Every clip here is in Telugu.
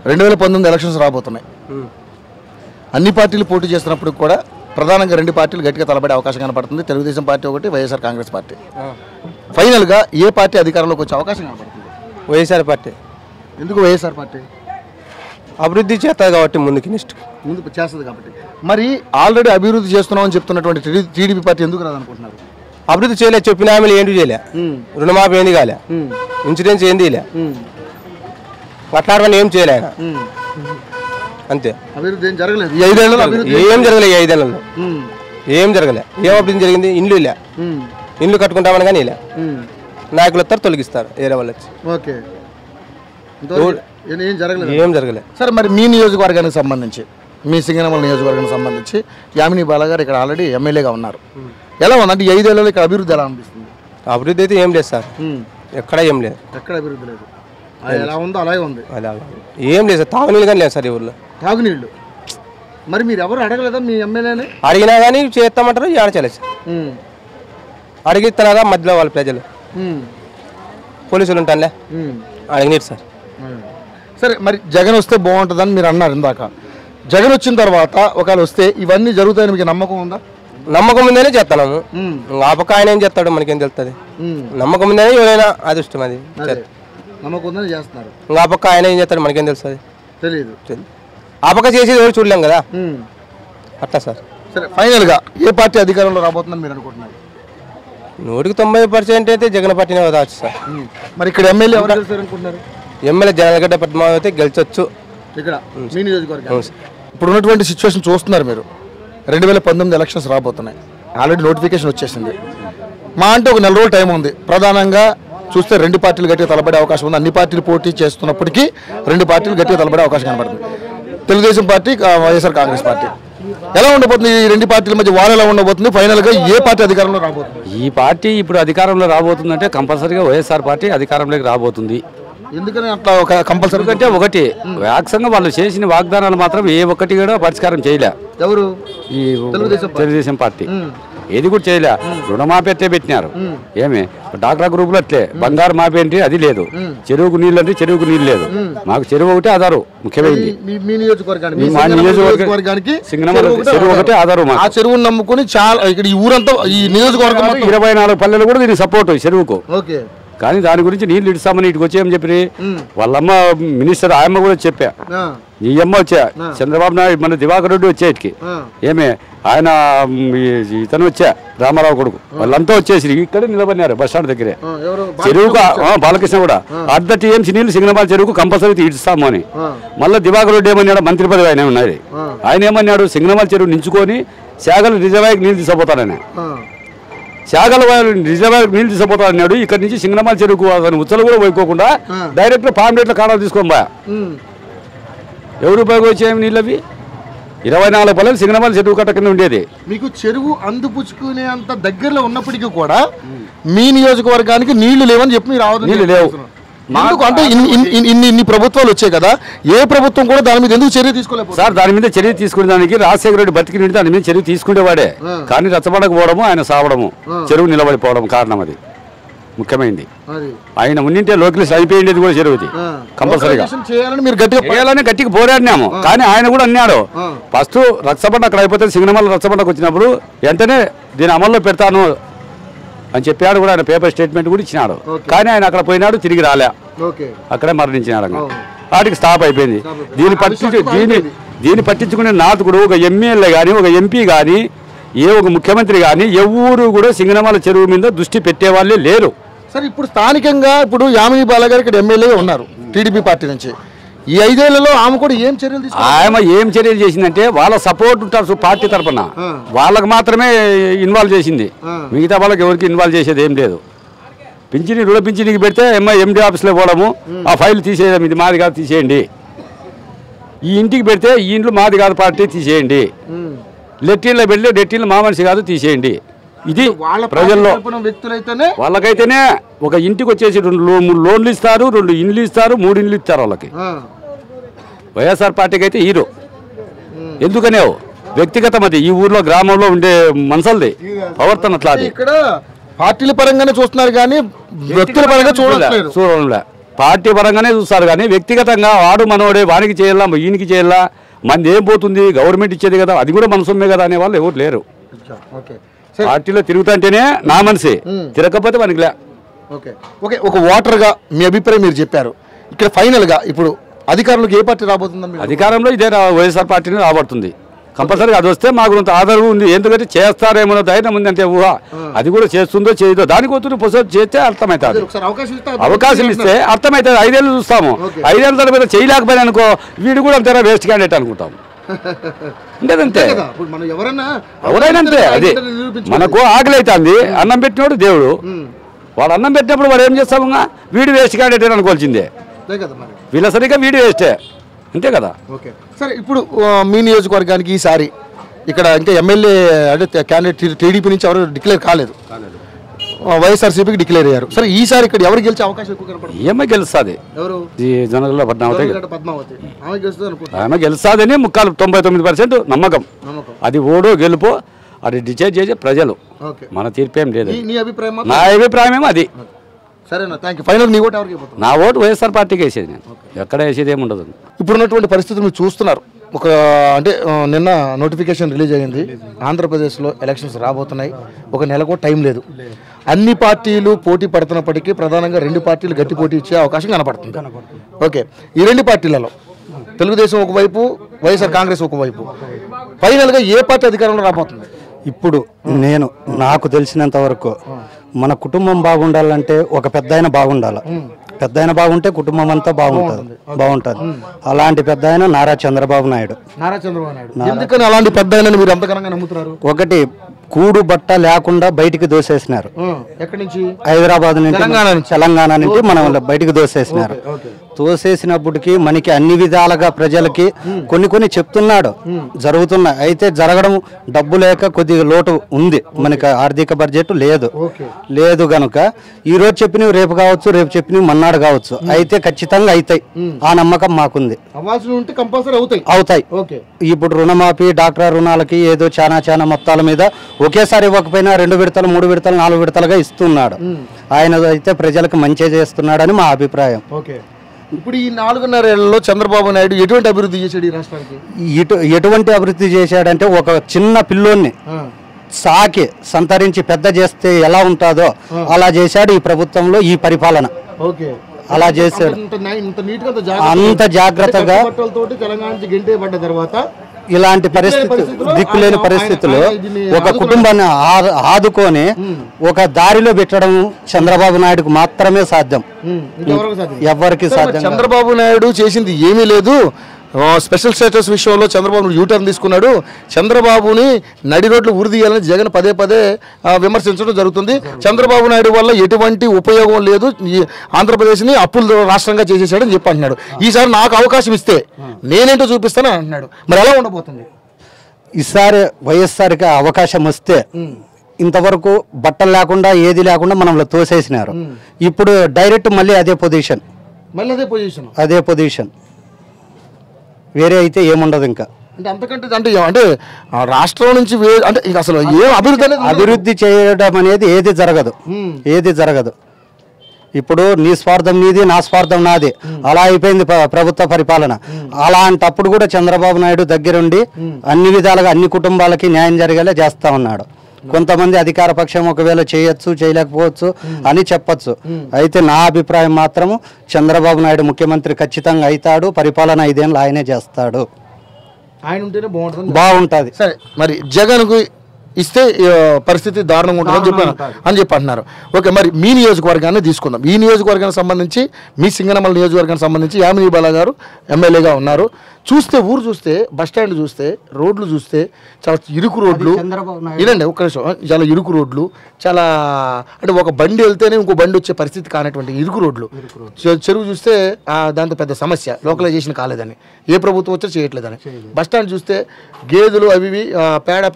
2019 ఎలక్షన్స్ రాబోతున్నాయి. అన్ని పార్టీలు పోటీ చేస్తున్నప్పుడు కూడా ప్రధానంగా 2 పార్టీలు గట్టిగా తలబడే అవకాశం కనపడుతుంది. తెలుగుదేశం పార్టీ ఒకటి, వైఎస్ఆర్ కాంగ్రెస్ పార్టీ. ఫైనల్గా ఏ పార్టీ అధికారంలోకి వచ్చే అవకాశం కనపడుతుంది? వైఎస్ఆర్ పార్టీ. ఎందుకు వైఎస్ఆర్ పార్టీ? అభివృద్ధి చేస్తుంది కాబట్టి ముందుకు చేస్తుంది కాబట్టి. మరి ఆల్రెడీ అభివృద్ధి చేస్తున్నామని చెప్తున్నటువంటి టీడీపీ పార్టీ ఎందుకు రాదనుకుంటున్నారు? అభివృద్ధి చేయలేదు, చెప్పిన హామీలు ఏంటి చేయలే. రుణమాఫీ ఏంది కాలే, ఇన్సూరెన్స్ ఏంది లే, అట్లాంటివన్నీ ఏం చేయలే ఆయన. అంతే, అభివృద్ధి ఏం జరగలేదు. ఏం జరగలే. 5 ఏళ్లలో ఏం జరగలే. ఏం అభివృద్ధి జరిగింది? ఇండ్లు ఇలా ఇండ్లు కట్టుకుంటామని కానీ ఇలా నాయకులు వస్తారు, తొలగిస్తారు వేరే వాళ్ళు వచ్చి. ఓకే, ఏం జరగలేదు. సరే, మరి మీ నియోజకవర్గానికి సంబంధించి, మీ సింగనమల నియోజకవర్గానికి సంబంధించి యామిని బాలా గారు ఇక్కడ ఆల్రెడీ ఎమ్మెల్యేగా ఉన్నారు. ఎలా ఉందంటే 5 ఏళ్లలో ఇక్కడ అభివృద్ధి ఎలా అనిపిస్తుంది? అభివృద్ధి అయితే ఏం లేదు సార్, ఎక్కడ ఏం లేదు. ఎక్కడ అభివృద్ధి లేదు, ఎలా ఉందో అలాగే ఉంది. ఏం లేదు సార్, తాగునీళ్ళు కానీ లేదు సార్ ఈ ఊళ్ళో. తాగునీళ్ళు మరి మీరు ఎవరు అడగలేదా మీ ఎమ్మెల్యేని? అడిగినా కానీ చేస్తామంటారు, ఆడచలేదు సార్. అడిగిస్తున్నారా మధ్యలో వాళ్ళ ప్రజలు, పోలీసులు ఉంటానులే, అడిగినారు సార్. సరే, మరి జగన్ వస్తే బాగుంటుందని మీరు అన్నారు ఇందాక. జగన్ వచ్చిన తర్వాత ఒకవేళ వస్తే ఇవన్నీ జరుగుతాయని మీకు నమ్మకం ఉందా? నమ్మకం ఉందనే చేస్తున్నాము. ఆ పక్క ఆయన ఏం చేస్తాడు మనకేం తెలుస్తుంది. నమ్మకం ఉందనే ఎవరైనా అదృష్టం, అది నమ్మకం ఉందని చేస్తున్నారు. ఆ పక్క ఆయన ఏం చేస్తాడు మనకేం తెలుస్తుంది, తెలియదు. ఆ పక్క చేసేది ఎవరు చూడలేం కదా, అట్లా సార్. సరే, ఫైనల్గా ఏ పార్టీ అధికారంలో రాబోతుందని మీరు అనుకుంటున్నారు? 90% అయితే జగన్ పార్టీనే వదవచ్చు సార్. మరి ఇక్కడ ఎమ్మెల్యే ఎవరు గెలుస్తారనుకుంటున్నారు? ఎమ్మెల్యే జనగడ్డ పద్మావతి అయితే గెలిచొచ్చు ఇక్కడ మీ నియోజకవర్గం. ఇప్పుడు ఉన్నటువంటి సిచ్యువేషన్ చూస్తున్నారు మీరు. 2019 ఎలక్షన్స్ రాబోతున్నాయి. ఆల్రెడీ నోటిఫికేషన్ వచ్చేసింది. మా అంటే ఒక 4 రోజులు టైం ఉంది. ప్రధానంగా చూస్తే 2 పార్టీలు గట్టిగా తలబడే అవకాశం ఉంది. అన్ని పార్టీలు పోటీ చేస్తున్నప్పటికీ 2 పార్టీలు గట్టిగా తలబడే అవకాశం కనబడుతుంది. Telugu Desam party, YSR Congress party. ఎలా ఉండబోతుంది ఈ 2 పార్టీల మధ్య వార్ ఎలా ఉండబోతుంది? ఫైనల్గా ఏ పార్టీ అధికారంలో రాబోతుంది? ఈ పార్టీ ఇప్పుడు అధికారంలో రాబోతుందంటే కంపల్సరీగా వైఎస్ఆర్ పార్టీ అధికారంలోకి రాబోతుంది. ఎందుకని అట్లా ఒక కంపల్సరీ అంటే ఒకటి వ్యాక్సంగా వాళ్ళు చేసిన వాగ్దానాలు మాత్రం ఏ ఒక్కటి కూడా పరిష్కారం చేయలే. ఎవరు? ఈ తెలుగుదేశం పార్టీ ఏది కూడా చేయలే. రుణమాఫీ అట్లే పెట్టినారు. ఏమి డాక్టర్ గ్రూపులు అట్లే. బంగారు మాఫీ అంటే అది లేదు. చెరువుకు నీళ్ళు అంటే చెరువుకు నీళ్ళు లేదు. మాకు చెరువు ఒకటే ఆధారు ముఖ్యమైనది. మా నియోజకవర్గానికి చెరువు ఒకటే ఆధారు. ఆ చెరువును నమ్ముకుని చాలా ఇక్కడ ఈ ఊరంతా ఈ నియోజకవర్గం 24 పల్లెలు కూడా దీనికి సపోర్ట్ చెరువుకు. కానీ దాని గురించి నీళ్ళు ఇస్తామని ఇటుకు వచ్చేయని చెప్పి వాళ్ళమ్మ మినిస్టర్ ఆయమ్మ కూడా చెప్పా. ఈ అమ్మ వచ్చా, చంద్రబాబు నాయుడు మన దివాకర్ రెడ్డి వచ్చే ఇటుకి. ఏమే ఆయన ఇతను వచ్చా, రామారావు కొడుకు, వాళ్ళంతా వచ్చేసి ఇక్కడే నిలబడినారు బస్ స్టాండ్ దగ్గరే. చెరువుకు బాలకృష్ణ కూడా అర్ధ టీఎంసీ నీళ్ళు సింగనమాల చెరువుకు కంపల్సరీ ఇస్తాము అని. మళ్ళీ దివాకర్ రెడ్డి ఏమన్నాడు, మంత్రి పదవి ఆయన ఉన్నది. ఆయన ఏమన్నాడు, సింగనమాల చెరువు నించుకొని శాగలు రిజర్వాయర్కి నీళ్ళు తీసుకుపోతాడని. శాగల రిజర్వాయర్కి నీళ్ళు తీసుకుపోతాడన్నాడు. ఇక్కడ నుంచి సింగనమాల చెరువుకు ఉచ్చలు కూడా పోయికోకుండా డైరెక్ట్ పాంప్లెట్ల కాడ తీసుకొని పోయా. ఎవరు రూపాయలు వచ్చాయి నీళ్ళు? అవి 24 పల్లెలు సింగనమాల చెరువు కట్ట కింద ఉండేది. మీకు చెరువు అందిపుచ్చుకునే అంత దగ్గరలో ఉన్నప్పటికీ కూడా మీ నియోజకవర్గానికి నీళ్లు లేవని చెప్పి మీరు నీళ్ళు లేవు. అంటే ఇన్ని ప్రభుత్వాలు వచ్చాయి కదా, ఏ ప్రభుత్వం కూడా దాని మీద ఎందుకు చర్య తీసుకోలేదు సార్? దాని మీద చర్య తీసుకునే దానికి రాజశేఖర రెడ్డి బతికి నిండి దాని మీద చర్య తీసుకునేవాడే. కానీ రచ్చబడకపోవడము, ఆయన సావడము, చెరువు నిలబడిపోవడం కారణం అది ముఖ్యమైనది. ఆయన ఉన్నింటే లోకలిస్ట్ అయిపోయింది కూడా చెరువుది. కంపల్సరీగా చేయాలని గట్టిగా పోరాడినాము. కానీ ఆయన కూడా అన్నాడు, ఫస్ట్ రచ్చబండ అక్కడ అయిపోతే సింగనమల రచ్చబండకు వచ్చినప్పుడు వెంటనే దీని అమల్లో పెడతాను అని చెప్పాడు కూడా. ఆయన పేపర్ స్టేట్మెంట్ కూడా ఇచ్చినాడు. కానీ ఆయన అక్కడ పోయినాడు, తిరిగి రాలే, అక్కడే మరణించినాడు. వాటికి స్టాప్ అయిపోయింది. దీన్ని పట్టించుకునే నాయకుడు ఒక ఎమ్మెల్యే కానీ, ఒక ఎంపీ కానీ, ఏ ఒక ముఖ్యమంత్రి కానీ ఎవరు కూడా సింగనమల చెరువు మీద దృష్టి పెట్టేవాళ్ళే లేరు. సరే, ఇప్పుడు స్థానికంగా ఇప్పుడు యామిని బాలా గారు ఇక్కడ ఎమ్మెల్యే ఉన్నారు టీడీపీ పార్టీ నుంచి. ఈ 5 ఏళ్లలో ఆమె కూడా ఏం చర్యలు ఆమె ఏం చర్యలు చేసిందంటే వాళ్ళ సపోర్ట్ ఉంటారు పార్టీ తరఫున, వాళ్ళకి మాత్రమే ఇన్వాల్వ్ చేసింది. మిగతా వాళ్ళకి ఎవరికి ఇన్వాల్వ్ చేసేది ఏం లేదు. పింఛని రుణ పింఛనికి పెడితే ఎండి ఆఫీస్లో పోవడము, ఆ ఫైల్ తీసేయడం, ఇది మాది కాదు తీసేయండి. ఈ ఇంటికి పెడితే ఈ ఇంట్లో మాది కాదు పార్టీ తీసేయండి. లెట్టిన్లో పెడితే లెట్టిన్లు మా మనిషి కాదు తీసేయండి. ఇది ప్రజల్లో వాళ్ళకైతేనే ఒక ఇంటికి వచ్చేసి 2 లోన్లు ఇస్తారు, 2 ఇండ్లు ఇస్తారు, 3 ఇండ్లు ఇస్తారు వాళ్ళకి. వైఎస్ఆర్ పార్టీకి అయితే హీరో. ఎందుకనే వ్యక్తిగతం అది. ఈ ఊర్లో గ్రామంలో ఉండే మనసల్ది ప్రవర్తన అట్లా. అది ఇక్కడ పార్టీల పరంగానే చూస్తున్నారు కానీ వ్యక్తుల పరంగా చూడలే. పార్టీ పరంగానే చూస్తారు కానీ వ్యక్తిగతంగా వాడు మనోడే వానికి చేయాలా ఈయనకి చేయాలా మంది ఏం పోతుంది గవర్నమెంట్ ఇచ్చేది కదా అది కూడా మన సొమ్మే కదా అనే వాళ్ళు ఎవరు లేరు. పార్టీలో తిరుగుతుంటేనే నా మనిషి, తిరగకపోతే మనకి లే. ఓకే ఓకే ఒక ఓటర్గా మీ అభిప్రాయం మీరు చెప్పారు. ఇక్కడ ఫైనల్గా ఇప్పుడు అధికారంలోకి ఏ పార్టీ రాబోతుందని? అధికారంలో ఇదే వైఎస్ఆర్ పార్టీని రాబడుతుంది కంపల్సరీగా. అది వస్తే మాకు కొంత ఆధారం ఉంది, ఎందుకంటే చేస్తారేమో ధైర్యం ఉంది అంటే ఊహ. అది కూడా చేస్తుందో చేయదో దానికి వస్తుంది పొసలు చేస్తే అర్థమవుతుంది. అవకాశం ఇస్తే అర్థమవుతుంది. 5 ఏళ్ళు చూస్తాము, 5 ఏళ్ళ తర్వాత చేయలేకపోయినా అనుకో వీడు కూడా అంతేనా వేస్ట్ క్యాండిడేట్ అనుకుంటాం. అంతే ఎవరైనా అంతే. అది మనకు ఆకలి అవుతుంది, అన్నం పెట్టినోడు దేవుడు. వాడు అన్నం పెట్టినప్పుడు వాడు ఏం చేస్తాము, వీడు వేస్ట్ క్యాండిడేట్ అనుకోవాల్సిందే. వీళ్ళ సరిగ్గా వీడు వేస్టే, అంతే కదా. ఓకే సరే, ఇప్పుడు మీ నియోజకవర్గానికి ఈసారి ఇక్కడ ఇంకా ఎమ్మెల్యే అంటే క్యాండిడేట్ టీడీపీ నుంచి ఎవరు డిక్లేర్ కాలేదు, వైఎస్ఆర్సీపీకి డిక్లేర్ అయ్యారు. సరే ఈసారి ఇక్కడ ఎవరు గెలిచే అవకాశం ఎక్కువ కనపడుతుంది? ఏమై గెలుస్తుంది, ఈ జనగల పద్మావతి ఆమె గెలుస్తుందని 99% నమ్మకం. అది ఓడో గెలుపో అది డిసైడ్ చేసే ప్రజలు, మన తీర్పేం లేదు. నా అభిప్రాయం అది. సరేనా, థ్యాంక్ యూ. ఫైనల్ నీ ఓటు ఎవరికి? నా ఓటు వైఎస్ఆర్ పార్టీకి వేసేది, నేను ఎక్కడ వేసేది ఏమి ఉండదు. ఇప్పుడున్నటువంటి పరిస్థితులు మీరు చూస్తున్నారు. ఒక అంటే నిన్న నోటిఫికేషన్ రిలీజ్ అయ్యింది, ఆంధ్రప్రదేశ్లో ఎలక్షన్స్ రాబోతున్నాయి, ఒక నెలకు టైం లేదు. అన్ని పార్టీలు పోటీ పడుతున్నప్పటికీ ప్రధానంగా 2 పార్టీలు గట్టి పోటీ ఇచ్చే అవకాశం కనపడుతుంది. ఓకే, ఈ 2 పార్టీలలో తెలుగుదేశం ఒకవైపు, వైఎస్ఆర్ కాంగ్రెస్ ఒకవైపు, ఫైనల్గా ఏ పార్టీ అధికారంలో రాబోతుంది? ఇప్పుడు నాకు తెలిసినంత వరకు మన కుటుంబం బాగుండాలంటే ఒక పెద్దాయన బాగుండాలి. పెద్దాయన బాగుంటే కుటుంబం అంతా బాగుంటుంది. అలాంటి పెద్దాయన నారా చంద్రబాబు నాయుడు. ఎందుకని అలాంటి పెద్దాయనని మీరు అంతకనంగా నమ్ముతున్నారు? ఒకటి, కూడు బట్ట లేకుండా బయటికి దోసేసినారు. ఎక్కడి నుంచి? హైదరాబాద్ నుంచి, తెలంగాణ నుంచి మనం బయటికి దోసేసినారు. తోసేసినప్పటికీ మనకి అన్ని విధాలుగా ప్రజలకి కొన్ని చెప్తున్నాడు, జరుగుతున్నాయి. అయితే జరగడం డబ్బు లేక కొద్దిగా లోటు ఉంది, మనకి ఆర్థిక బడ్జెట్ లేదు గనుక ఈ రోజు చెప్పినవి రేపు కావచ్చు, రేపు చెప్పినవి మన్నాడు కావచ్చు, అయితే ఖచ్చితంగా అవుతాయి. ఆ నమ్మకం మాకుంది, అవుతాయి. ఇప్పుడు రుణమాఫీ, డాక్టర్ రుణాలకి ఏదో చాలా మొత్తాల మీద ఒకేసారి ఇవ్వకపోయినా 2 విడతలు, 3 విడతలు, 4 విడతలుగా ఇస్తున్నాడు. ఆయన అయితే ప్రజలకు మంచి చేస్తున్నాడని మా అభిప్రాయం. ఇప్పుడు ఈ 4.5 ఏళ్లలో చంద్రబాబు నాయుడు ఎటువంటి అభివృద్ధి చేశాడు ఈ రాష్ట్రానికి? ఎటువంటి అభివృద్ధి చేశాడంటే, ఒక చిన్న పిల్లోన్ని సాకి సంతరించి పెద్ద చేస్తే ఎలా ఉంటుందో అలా చేశాడు ఈ ప్రభుత్వంలో, ఈ పరిపాలన. అలా చేశాడు, అంత జాగ్రత్తగా. ఇలాంటి పరిస్థితి, దిక్కులేని పరిస్థితుల్లో ఒక కుటుంబాన్ని ఆదుకొని ఒక దారిలో పెట్టడం చంద్రబాబు నాయుడుకు మాత్రమే సాధ్యం, ఎవరికి సాధ్యం. చంద్రబాబు నాయుడు చేసింది ఏమీ లేదు. స్పెషల్ స్టేటస్ విషయంలో చంద్రబాబు యూటర్న్ తీసుకున్నాడు. చంద్రబాబుని నడి రోడ్లు ఉరిదీయాలని జగన్ పదే విమర్శించడం జరుగుతుంది. చంద్రబాబు నాయుడు వల్ల ఎటువంటి ఉపయోగం లేదు, ఆంధ్రప్రదేశ్ని అప్పుల రాష్ట్రంగా చేసేసాడని చెప్పి అంటున్నాడు. ఈసారి నాకు అవకాశం ఇస్తే నేనేంటో చూపిస్తానని అంటున్నాడు. మరి ఎలా ఉండబోతుంది? ఈసారి వైఎస్ఆర్కి అవకాశం వస్తే, ఇంతవరకు బట్టలు లేకుండా ఏది లేకుండా మనలో తోసేసినారు. ఇప్పుడు డైరెక్ట్ మళ్ళీ అదే పొజిషన్ వేరే అయితే ఏముండదు ఇంకా. అంటే రాష్ట్రం నుంచి అంటే అసలు ఏం అభివృద్ధి చేయడం అనేది ఏది జరగదు. ఇప్పుడు నీ స్వార్థం నీది, నా స్వార్థం నాది, అలా అయిపోయింది ప్రభుత్వ పరిపాలన. అలాంటప్పుడు కూడా చంద్రబాబు నాయుడు దగ్గరుండి అన్ని విధాలుగా అన్ని కుటుంబాలకి న్యాయం జరిగేలా చేస్తా ఉన్నాడు. కొంతమంది అధికార పక్షం ఒకవేళ చేయొచ్చు, చేయలేకపోవచ్చు అని చెప్పచ్చు. అయితే నా అభిప్రాయం మాత్రము చంద్రబాబు నాయుడు ముఖ్యమంత్రి ఖచ్చితంగా అవుతాడు, పరిపాలన 5 ఏళ్ళు ఆయనే చేస్తాడు, బాగుంటుంది. సరే, మరి జగన్కు ఇస్తే పరిస్థితి దారుణంగా ఉంటుందని అని చెప్పి అంటున్నారు. ఓకే, మరి మీ నియోజకవర్గాన్ని తీసుకుందాం. ఈ నియోజకవర్గానికి సంబంధించి, మీ సింగనమల నియోజకవర్గానికి సంబంధించి యామిని బాలా గారు ఎమ్మెల్యేగా ఉన్నారు. చూస్తే ఊరు చూస్తే, బస్టాండ్ చూస్తే, రోడ్లు చూస్తే చాలా ఇరుకు రోడ్లు. ఇదండి ఒక్క నిమిషం, చాలా ఇరుకు రోడ్లు, చాలా అంటే ఒక బండి వెళ్తేనే ఇంకో బండి వచ్చే పరిస్థితి కానటువంటి ఇరుకు రోడ్లు. చెరువు చూస్తే దాంతో పెద్ద సమస్య, లోకలైజేషన్ కాలేదని, ఏ ప్రభుత్వం వచ్చా చేయట్లేదని. బస్టాండ్ చూస్తే గేదెలు అవి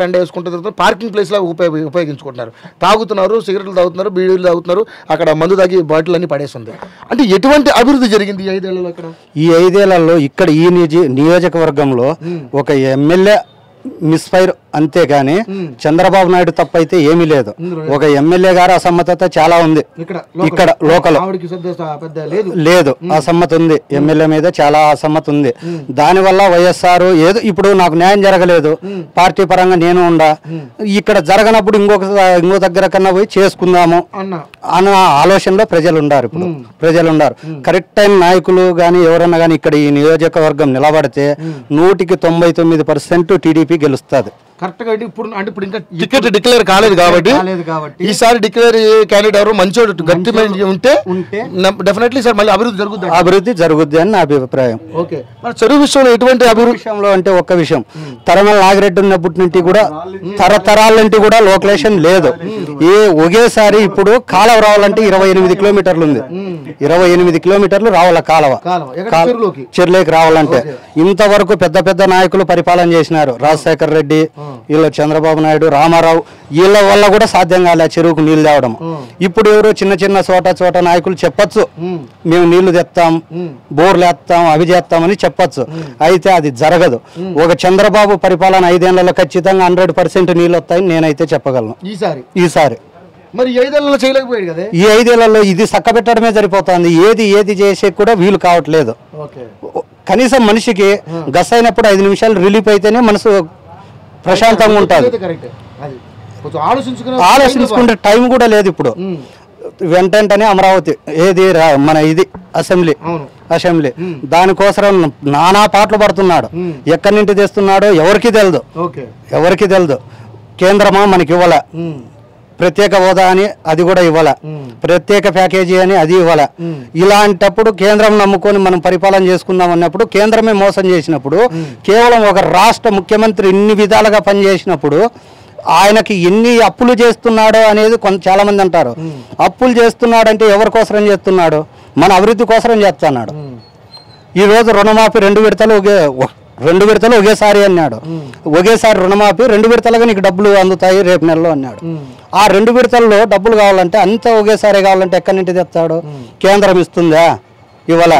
పెండ వేసుకుంటే పార్కింగ్ ప్లేస్లా ఉపయోగించుకుంటున్నారు. తాగుతున్నారు, సిగరెట్లు తాగుతున్నారు, బీడీలు తాగుతున్నారు, అక్కడ మందు తాగి బాటిల్ అన్ని పడేస్తుంది. అంటే ఎటువంటి అభివృద్ధి జరిగింది ఈ 5 ఏళ్లలో? ఈ 5 ఏళ్లలో ఇక్కడ ఈ నియోజకవర్గంలో ఒక ఎమ్మెల్యే మిస్ఫైర్ అంతేగాని చంద్రబాబు నాయుడు తప్పైతే ఏమీ లేదు. ఒక ఎమ్మెల్యే గారు అసమ్మతత చాలా ఉంది ఇక్కడ లోకల్ లేదు, అసమ్మతి ఉంది, ఎమ్మెల్యే మీద చాలా అసమ్మతి ఉంది. దానివల్ల వైఎస్ఆర్ ఏదో ఇప్పుడు నాకు న్యాయం జరగలేదు, పార్టీ పరంగా నేను ఉండా, ఇక్కడ జరగనప్పుడు ఇంకో దగ్గర కన్నా పోయి చేసుకుందాము అన్న ఆలోచనలో ప్రజలు ఉండారు. ఇప్పుడు ప్రజలు ఉండారు. కరెక్ట్ అయిన నాయకులు కానీ ఎవరన్నా కానీ ఇక్కడ ఈ నియోజకవర్గం నిలబడితే 199% టీడీపీ గెలుస్తుంది. కరెక్ట్ గా ఇప్పుడు అంటే ఇప్పుడు ఇంకా టికెట్ డిక్లేర్ కాలేదు కాబట్టి ఈసారి డిక్లేర్ క్యాండిడేట్ ఎవరు మంచోడు గట్టి ఉంటే డెఫినెట్లీ సార్ మళ్ళీ అభివృద్ధి జరుగుద్ది అని నా అభిప్రాయం. ఓకే, మన చెరువు విషయంలో ఎటువంటి అభివృద్ధి విషయంలో అంటే ఒక్క విషయం, తరమల నాగిరెడ్డి ఉన్నప్పటి నుండి కూడా తరతరాల నుండి కూడా లోకలేషన్ లేదు. ఒకేసారి ఇప్పుడు కాలువ రావాలంటే 28 కిలోమీటర్లు ఉంది, 28 కిలోమీటర్లు రావాల కాలువ చెరువులోకి రావాలంటే. ఇంతవరకు పెద్ద పెద్ద నాయకులు పరిపాలన చేసినారు, రాజశేఖర్ రెడ్డి, వీళ్ళు చంద్రబాబు నాయుడు, రామారావు, వీళ్ళ వల్ల కూడా సాధ్యం కాలే చెరువుకు నీళ్లు తేవడం. ఇప్పుడు ఎవరు చిన్న చిన్న చోట నాయకులు చెప్పచ్చు, మేము నీళ్లు తెస్తాం, బోర్లు వేస్తాం, అవి చేస్తామని చెప్పచ్చు. అయితే అది జరగదు. ఒక చంద్రబాబు పరిపాలన 5 ఏళ్లలో ఖచ్చితంగా 100% నీళ్ళు వస్తాయని నేనైతే చెప్పగలను. ఈసారి మరి 5 ఏళ్లలో చేయలేకపోయాడు కదా, ఈ 5 ఏళ్లలో ఇది చక్క పెట్టడమే సరిపోతుంది. ఏది చేసే కూడా వీలు కావట్లేదు. కనీసం మనిషికి గస్ అయినప్పుడు 5 నిమిషాలు రిలీఫ్ అయితేనే మనసు ప్రశాంతంగా ఉంటుంది. ఆలోచించుకుంటే టైం కూడా లేదు ఇప్పుడు. వెంటనే అమరావతి మన ఇది అసెంబ్లీ దానికోసం నానా పాటలు పడుతున్నాడు. ఎక్కడి నుంచి తెస్తున్నాడో ఎవరికి తెలియదు. కేంద్రమా మనకి ఇవ్వాల, ప్రత్యేక హోదా అని అది కూడా ఇవ్వాల, ప్రత్యేక ప్యాకేజీ అని అది ఇవ్వాల. ఇలాంటప్పుడు కేంద్రం నమ్ముకొని మనం పరిపాలన చేసుకుందాం అన్నప్పుడు కేంద్రమే మోసం చేసినప్పుడు, కేవలం ఒక రాష్ట్ర ముఖ్యమంత్రి ఇన్ని విధాలుగా పనిచేసినప్పుడు ఆయనకి ఎన్ని అప్పులు చేస్తున్నాడో అనేది చాలా మంది అంటారు. అప్పులు చేస్తున్నాడంటే ఎవరి కోసరం చేస్తున్నాడు? మన అభివృద్ధి కోసరం చేస్తున్నాడు. ఈరోజు రుణమాఫీ 2 విడతలు ఒకేసారి అన్నాడు. ఒకేసారి రుణమాఫీ 2 విడతలుగా నీకు డబ్బులు అందుతాయి రేపు నెలలో అన్నాడు. ఆ 2 విడతల్లో డబ్బులు కావాలంటే అంత ఒకేసారి కావాలంటే ఎక్కడి నుంచి తెస్తాడు? కేంద్రం ఇస్తుందా? ఇవాళ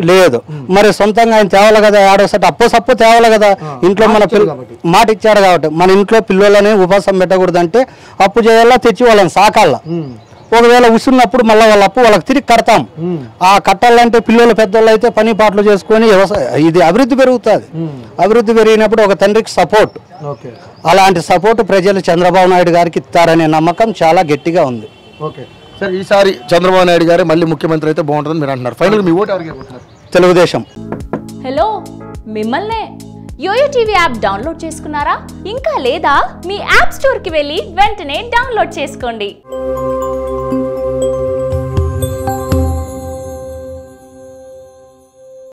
లేదు. మరి సొంతంగా ఆయన తేవాలి కదా, ఆడోసటి అప్పు తేవాలి కదా. ఇంట్లో మన మాట ఇచ్చాడు కాబట్టి మన ఇంట్లో పిల్లలని ఉపాసం పెట్టకూడదంటే అప్పు చేయాలా, తెచ్చి వాళ్ళని సాకాల. ఒకవేళ ఉసున్నప్పుడు మళ్ళీ వాళ్ళ అప్పు వాళ్ళకి తిరిగి కడతాం. ఆ కట్టాలంటే పిల్లలు పెద్దోళ్ళు అయితే పని పాటలు చేసుకొని ఇది అభివృద్ధి పెరుగుతుంది. అభివృద్ధి పెరిగినప్పుడు ఒక తండ్రికి సపోర్ట్, అలాంటి సపోర్ట్ ప్రజలు చంద్రబాబు నాయుడు గారికి ఇస్తారనే నమ్మకం చాలా గట్టిగా ఉంది. సార్ ఈసారి చంద్రబాబు నాయుడు గారే మళ్ళీ ముఖ్యమంత్రి అయితే బాగుంటుందని మీరు అంటున్నారు. ఫైనల్ మీ ఓటు ఎవరికి వేయబోతున్నారు? తెలుగుదేశం. హలో, మిమ్మల్నే యోయో టీవీ యాప్ డౌన్లోడ్ చేసుకున్నారా? ఇంకా లేదా? మీ యాప్ స్టోర్కి వెళ్ళి వెంటనే డౌన్లోడ్ చేసుకోండి.